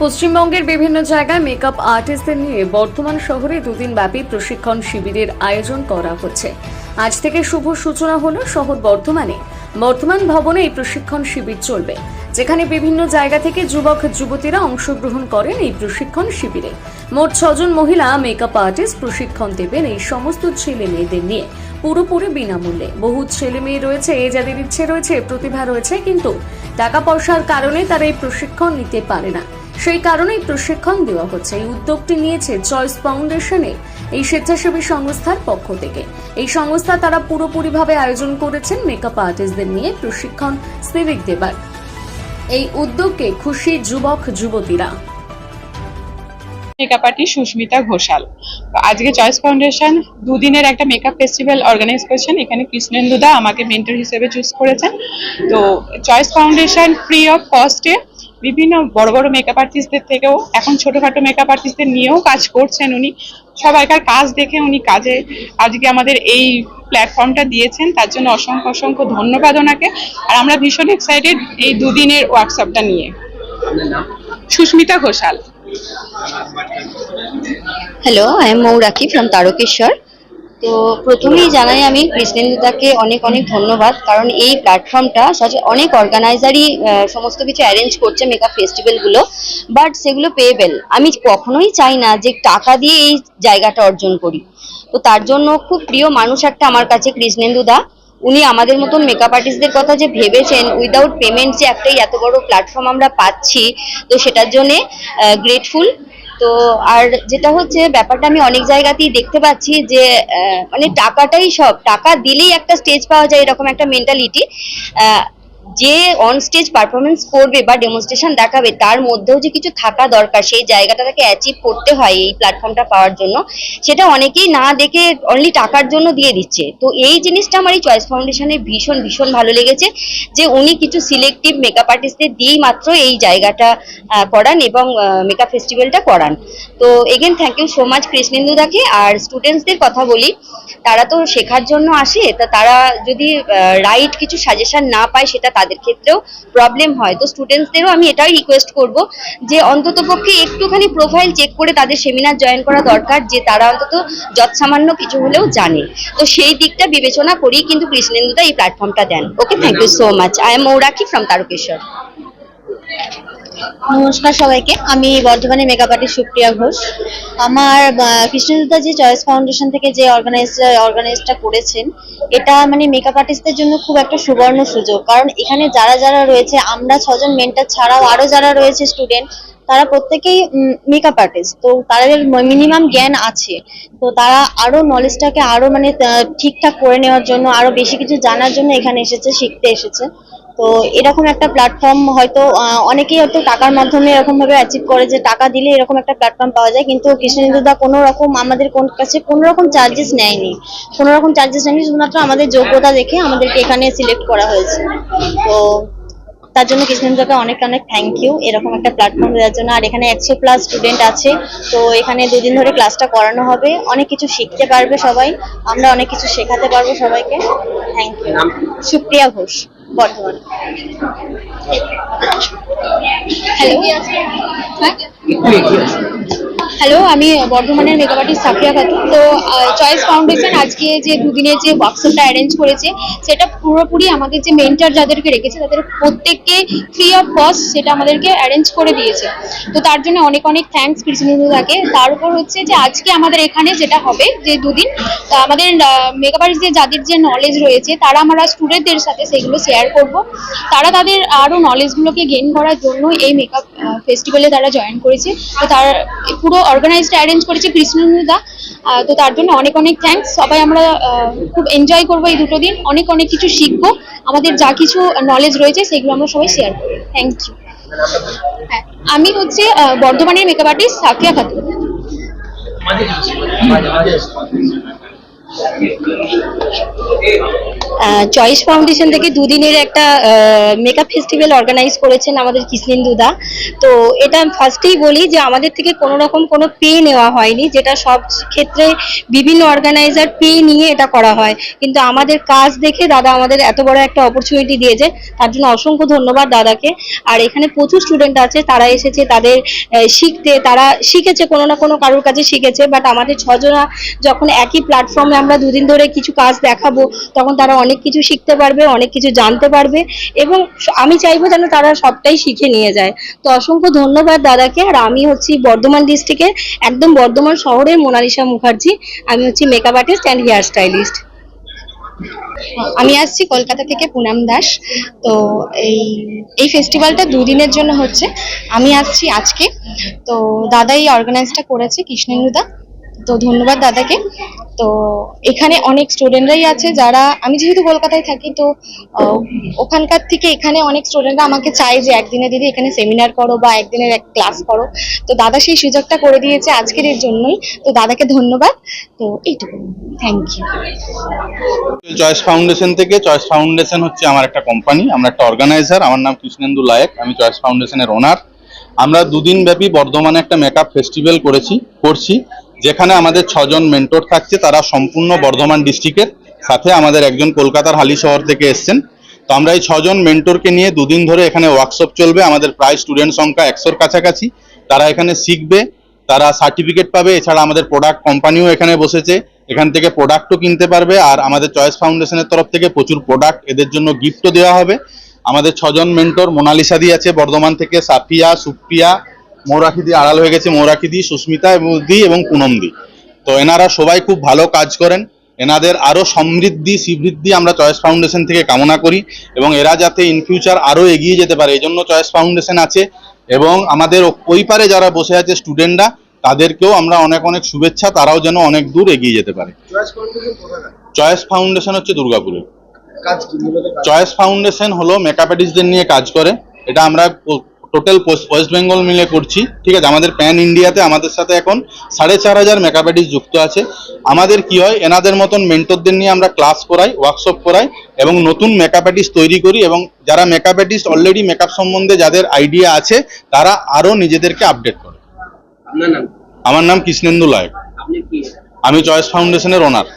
পশ্চিমবঙ্গের বিভিন্ন জায়গায় মেকআপ আর্টিস্টদের নিয়ে বর্ধমান শহরে দুদিন ব্যাপী প্রশিক্ষণ শিবিরের আয়োজন করা হচ্ছে। আজ থেকে শুভ সূচনা হলো শহর বর্ধমানে। বর্ধমান ভবনে এই প্রশিক্ষণ শিবির চলবে, যেখানে বিভিন্ন জায়গা থেকে যুবক যুবতীরা অংশগ্রহণ করেন এই প্রশিক্ষণ শিবিরে। মোট 6 জন মহিলা মেকআপ আর্টিস্ট প্রশিক্ষণ দেবেন এই সমস্ত ছেলে মেয়েদের নিয়ে পুরোপুরি বিনামূল্যে। বহু ছেলে মেয়ে রয়েছে যাদের ইচ্ছে রয়েছে, প্রতিভা রয়েছে, কিন্তু টাকা পয়সার কারণে তারা এই প্রশিক্ষণ নিতে পারে না। সেই কারণেই প্রশিক্ষণ দেওয়া হচ্ছে। এই উদ্যোগটি নিয়েছে চয়েস ফাউন্ডেশনের এই স্বেচ্ছাসেবী সংস্থার পক্ষ থেকে। এই সংস্থা তারা পুরোপুরিভাবে আয়োজন করেছেন মেকআপ আর্টিস্টদের নিয়ে প্রশিক্ষণ শিবির দেবার। এই উদ্যোগকে খুশি যুবক যুবতীরা। Makeup artist Susmita Ghoshal. আজকে চয়েস ফাউন্ডেশন দুদিনের একটা মেকআপ ফেস্টিভ্যাল অর্গানাইজ করেছেন। এখানে কৃষ্ণেন্দুদা আমাকে মেন্টর হিসেবে চুজ করেছেন। তো চয়েস ফাউন্ডেশন ফ্রি অফ কস্টে বিভিন্ন বড় বড় মেকআপ আর্টিস্টদের থেকেও এখন ছোটখাটো মেকআপ আর্টিস্টদের নিয়েও কাজ করছেন উনি। সবাইকার কাজ দেখে উনি কাজে আজকে আমাদের এই প্ল্যাটফর্মটা দিয়েছেন, তার জন্য অসংখ্য অসংখ্য ধন্যবাদ ওনাকে। আর আমরা ভীষণ এক্সাইটেড এই দুদিনের ওয়ার্কশপটা নিয়ে। Susmita Ghoshal. Hello, I am Mourakhi from Tarakeswar. তো প্রথমেই জানাই আমি কৃষ্ণেন্দুদাকে অনেক অনেক ধন্যবাদ, কারণ এই প্ল্যাটফর্মটা অনেক অর্গানাইজারই সমস্ত কিছু অ্যারেঞ্জ করছে মেকআপ ফেস্টিভ্যালগুলো, বাট সেগুলো পেয়েবেল। আমি কখনোই চাই না যে টাকা দিয়ে এই জায়গাটা অর্জন করি। তো তার জন্য খুব প্রিয় মানুষ একটা আমার কাছে কৃষ্ণেন্দুদা। উনি আমাদের মতন মেকআপ আর্টিস্টদের কথা যে ভেবেছেন উইদাউট পেমেন্ট, যে একটাই এত বড় প্ল্যাটফর্ম আমরা পাচ্ছি, তো সেটার জন্যে গ্রেটফুল। তো আর যেটা হচ্ছে ব্যাপারটা আমি অনেক জায়গাতেই দেখতে পাচ্ছি যে মানে টাকাটাই সব, টাকা দিলেই একটা স্টেজ পাওয়া যায়, এরকম একটা মেন্টালিটি। যে অন স্টেজ পারফরমেন্স করবে বা ডেমনস্ট্রেশন দেখাবে, তার মধ্যেও যে কিছু থাকা দরকার, সেই জায়গাটা তাকে অ্যাচিভ করতে হয় এই প্ল্যাটফর্মটা পাওয়ার জন্য। সেটা অনেকেই না দেখে অনলি টাকার জন্য দিয়ে দিচ্ছে। তো এই জিনিসটা আমার এই চয়েস ফাউন্ডেশনে ভীষণ ভীষণ ভালো লেগেছে, যে উনি কিছু সিলেক্টিভ মেকআপ আর্টিস্টদের দিয়েই মাত্র এই জায়গাটা করান এবং মেকআপ ফেস্টিভ্যালটা করান। তো again thank you so much কৃষ্ণেন্দুদাকে। আর স্টুডেন্টসদের কথা বলি, তারা তো শেখার জন্য আসে, তা তারা যদি রাইট কিছু সাজেশন না পায়, সেটা তাদের ক্ষেত্রেও প্রবলেম হয়। তো স্টুডেন্টসদেরও আমি এটাই রিকোয়েস্ট করব যে অন্ততপক্ষে একটুখানি প্রোফাইল চেক করে তাদের সেমিনার জয়েন করা দরকার, যে তারা অন্তত যৎসামান্য কিছু হলেও জানে। তো সেই দিকটা বিবেচনা করেই কিন্তু কৃষ্ণেন্দুদা এই প্ল্যাটফর্মটা দেন। Okay, thank you so much. I am Mourakhi from Tarakeswar. নমস্কার সবাইকে, আমি বর্ধমানের মেকআপ আর্টিস্ট সুপ্রিয়া ঘোষ। আমার কৃষ্ণেন্দুদা যে চয়েস ফাউন্ডেশন থেকে যে অর্গানাইজটা করেছেন, এটা মানে মেকআপ আর্টিস্টদের জন্য খুব একটা সুবর্ণ সুযোগ। কারণ এখানে যারা যারা রয়েছে, আমরা 6 জন মেন্টর ছাড়াও আরো যারা রয়েছে স্টুডেন্ট, তারা প্রত্যেকেই মেকআপ আর্টিস্ট। তো তাদের মিনিমাম জ্ঞান আছে। তো তারা আরো নলেজটাকে আরো মানে ঠিকঠাক করে নেওয়ার জন্য, আরো বেশি কিছু জানার জন্য এখানে এসেছে, শিখতে এসেছে। তো এরকম একটা প্ল্যাটফর্ম হয়তো অনেকেই হয়তো টাকার মাধ্যমে এরকম ভাবে অ্যাচিভ করে যে টাকা দিলে এরকম একটা প্ল্যাটফর্ম পাওয়া যায়, কিন্তু কৃষ্ণেন্দুদা কোনো রকম আমাদের কাছে কোনো রকম চার্জেস নেয়নি। শুধুমাত্র আমাদের যোগ্যতা দেখে আমাদেরকে এখানে সিলেক্ট করা হয়েছে। তো তার জন্য কৃষ্ণেন্দুদাকে অনেক অনেক থ্যাংক ইউ এরকম একটা প্ল্যাটফর্ম দেওয়ার জন্য। আর এখানে 100+ স্টুডেন্ট আছে। তো এখানে 2 দিন ধরে ক্লাসটা করানো হবে, অনেক কিছু শিখতে পারবে সবাই, আমরা অনেক কিছু শেখাতে পারবো সবাইকে। Thank you. Supriya Ghosh, Bardhaman. Hello, আমি বর্ধমানের মেকআপ আর্টিস্ট সাফিয়া খাতুন। তো চয়েস ফাউন্ডেশন আজকে যে দুদিনের যে ওয়ার্কশপটা অ্যারেঞ্জ করেছে, সেটা পুরোপুরি আমাদের যে মেন্টর যাদেরকে রেখেছে তাদের প্রত্যেককে ফ্রি অফ কস্ট সেটা আমাদেরকে অ্যারেঞ্জ করে দিয়েছে। তো তার জন্য অনেক অনেক থ্যাঙ্কস কৃষ্ণেন্দুদাকে। তার উপর হচ্ছে যে আজকে আমাদের এখানে যেটা হবে যে দুদিন, আমাদের মেকআপ আর্টিস্টদের যাদের যে নলেজ রয়েছে, তারা আমরা স্টুডেন্টদের সাথে সেগুলো শেয়ার করব। তারা তাদের আরও নলেজগুলোকে গেইন করার জন্য এই মেকআপ ফেস্টিভ্যালে তারা জয়েন করেছে। তো তার পুরো অর্গানাইজটা অ্যারেঞ্জ করেছে কৃষ্ণেন্দুদা। তো তার জন্য অনেক অনেক থ্যাঙ্কস। সবাই আমরা খুব এনজয় করবো এই দুটো দিন, অনেক অনেক কিছু শিখবো, আমাদের যা কিছু নলেজ রয়েছে সেগুলো আমরা সবাই শেয়ার করবো। Thank you. হ্যাঁ, আমি হচ্ছে বর্ধমানের makeup artist Safiya Khatun. Choice Foundation থেকে দুদিনের একটা মেকআপ ফেস্টিভ্যাল অর্গানাইজ করেছেন আমাদের কৃষ্ণেন্দুদা। তো এটা ফার্স্টেই বলি যে আমাদের থেকে কোনো রকম কোনো পে নেওয়া হয়নি, যেটা সব ক্ষেত্রে বিভিন্ন অর্গানাইজার পে নিয়ে এটা করা হয়, কিন্তু আমাদের কাজ দেখে দাদা আমাদের এত বড় একটা অপরচুনিটি দিয়েছে, তার জন্য অসংখ্য ধন্যবাদ দাদাকে। আর এখানে প্রচুর স্টুডেন্ট আছে, তারা এসেছে তাদের শিখতে, তারা শিখেছে কোনো না কোনো কারোর কাছে শিখেছে, বাট আমাদের ছজনা যখন একই প্ল্যাটফর্মে আমরা দুদিন ধরে কিছু কাজ দেখাবো তখন তারা অনেক কিছু শিখতে পারবে, অনেক কিছু জানতে পারবে, এবং আমি চাইবো যেন তারা সবটাই শিখে নিয়ে যায়। তো অসংখ্য ধন্যবাদ দাদাকে। আর আমি হচ্ছি বর্ধমান ডিস্ট্রিক্টের, একদম বর্ধমান শহরের মোনালিসা মুখার্জি। আমি হচ্ছি makeup artist and hair stylist. আমি আসছি কলকাতা থেকে, পুনাম দাস। তো এই ফেস্টিভ্যালটা দুদিনের জন্য হচ্ছে, আমি আসছি আজকে। তো দাদা এই অর্গানাইজটা করেছে, কৃষ্ণেন্দুদা। তো ধন্যবাদ দাদাকে। তো এখানে অনেক স্টুডেন্টরাই আছে যারা, আমি যেহেতু কলকাতায় থাকি, তো ওখানকার থেকে এখানে অনেক স্টুডেন্টরা আমাকে চায় যে একদিনে দিদি এখানে সেমিনার করো বা একদিনের এক ক্লাস করো। তো দাদা সেই সুযোগটা করে দিয়েছে আজকের এর জন্যই। তো দাদাকে ধন্যবাদ। তো এইটুকু, থ্যাংক ইউ। চয়েস ফাউন্ডেশন থেকে, চয়েস ফাউন্ডেশন হচ্ছে আমার একটা কোম্পানি, আমরা একটা অর্গানাইজার। আমার নাম কৃষ্ণেন্দু লায়েক, আমি চয়েস ফাউন্ডেশনের ওনার। আমরা দুদিন ব্যাপী বর্ধমানে একটা মেকআপ ফেস্টিভ্যাল করছি, যেখানে আমাদের 6 জন মেন্টর থাকছে, তারা সম্পূর্ণ বর্ধমান ডিস্ট্রিক্টের, সাথে আমাদের একজন কলকাতার হালি শহর থেকে এসছেন। তো আমরা এই 6 জন মেন্টরকে নিয়ে দুদিন ধরে এখানে ওয়ার্কশপ চলবে। আমাদের প্রায় স্টুডেন্ট সংখ্যা 100-র কাছাকাছি। তারা এখানে শিখবে, তারা সার্টিফিকেট পাবে। এছাড়া আমাদের প্রোডাক্ট কোম্পানিও এখানে বসেছে, এখান থেকে প্রোডাক্টও কিনতে পারবে। আর আমাদের চয়েস ফাউন্ডেশনের তরফ থেকে প্রচুর প্রোডাক্ট এদের জন্য গিফটও দেওয়া হবে। আমাদের 6 জন মেন্টর, মোনালিসা দি আছে বর্ধমান থেকে, সাফিয়া, সুপ্রিয়া, মৌরাখিদি আড়াল হয়ে গেছে, মৌরাখিদি, সুস্মিতা এবং পুনম দি। তো এনারা সবাই খুব ভালো কাজ করেন। এনাদের আরো সমৃদ্ধি শ্রীবৃদ্ধি আমরা চয়েস ফাউন্ডেশন থেকে কামনা করি, এবং এরা যাতে ইন ফিউচার আরো এগিয়ে যেতে পারে, এই জন্য চয়েস ফাউন্ডেশন আছে। এবং আমাদের ওই পারে যারা বসে আছে স্টুডেন্টরা, তাদেরকেও আমরা অনেক অনেক শুভেচ্ছা, তারাও যেন অনেক দূর এগিয়ে যেতে পারে। চয়েস ফাউন্ডেশন হচ্ছে দুর্গাপুরে। চয়েস ফাউন্ডেশন হলো মেকআপ আর্টিস্টদের নিয়ে কাজ করে। এটা আমরা টোটাল ওয়েস্ট বেঙ্গল মিলে করছি, ঠিক আছে। আমাদের প্যান ইন্ডিয়াতে আমাদের সাথে এখন 4500 মেকআপ আর্টিস্ট যুক্ত আছে। আমাদের কি হয়, এনাদের মতন মেন্টরদের নিয়ে আমরা ক্লাস করাই, ওয়ার্কশপ করাই, এবং নতুন মেকআপ আর্টিস্ট তৈরি করি। এবং যারা মেকআপ আর্টিস্ট অলরেডি মেকআপ সম্বন্ধে যাদের আইডিয়া আছে, তারা আরো নিজেদেরকে আপডেট করে। আমার নাম কৃষ্ণেন্দু লায়েক, আমি চয়েস ফাউন্ডেশনের ওনার।